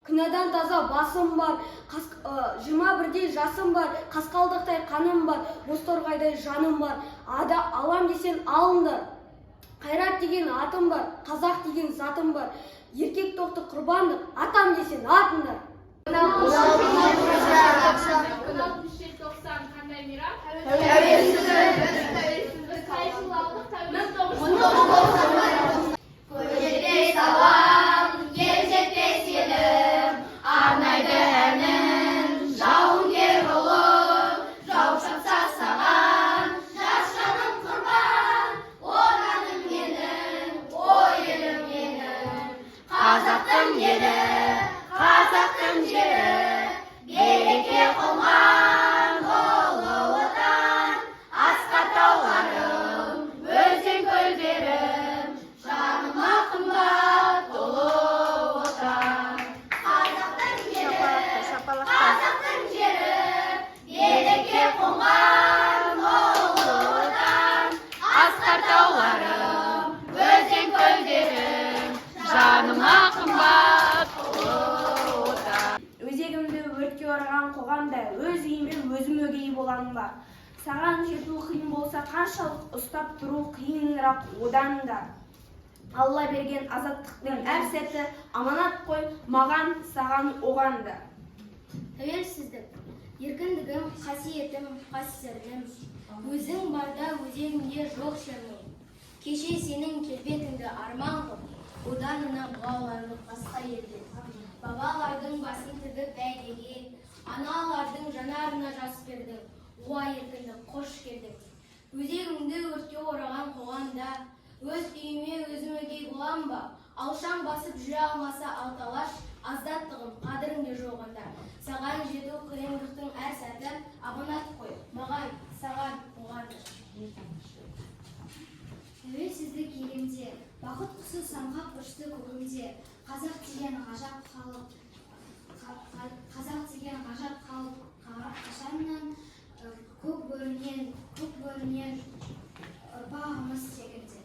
Күнәдан таза басым бар, 21-дей жасым бар, қасқалдақтай қаным бар, бозторғайдай жаным бар. Алам десен алыңдар. Қайрат деген атым бар, қазақ деген затым бар. Еркек тоқты құрбандық, атам десен атыңдар. 16 желтоқсан қандай мейрам? Тәуелсіздік. Қай жылы алдық? 1990. Көжетпес далам, ел жетпес елім, арнайды әнін, жауынгер ұлым, жау шапса саған, жас жаным құрбан, отаным менің, ой елім менің. Қазақтың елі, қазақтың жері, береке қонған ұлы отан, асқар тауларым, өзен көлдерім, жаныма қымбат ұлы отан. Қазақтың жері, береке қонған ұлы отан, асқар тауларым, өзен көлдерім, жаныма қымбат ұлы отан. Өзегімді өртке ораған қоғамда өз үйіммен өзім өгей болам ба? Саған жету қиын болса, қаншалық ұстап тұру қиынырақ одан да. Алла берген азаттықтың әр сәті аманат қой, маған, саған, оған да. Тәуелсіздік, еркіндігім, қасиетім, қастерлім. Өзің барда өзегімде жоқ шермей. Кеше сенің келбетіңді арман қып, оданына бұғаланып басқа елде. Бабалардың басын тігіп бәйгеге, аналардың жанарына жас бердің. Уа еркіндік, қош келдің. Өзегімді өртке ораған қоғамда, өз үйіме өзім өгей болам ба? Алшаң басып жүре алмаса алталаш, аздаттығым қадіріңде жоғында. Саған жету қиындықтың әр сәті аманат қой, маған, саған, оған. Тәуелсіздік елімде, бақыт құсы самғап ұшты көгімде. Қазақ деген ғажап халық, қашаннан көк бөрінен ұрпағымыз секілді.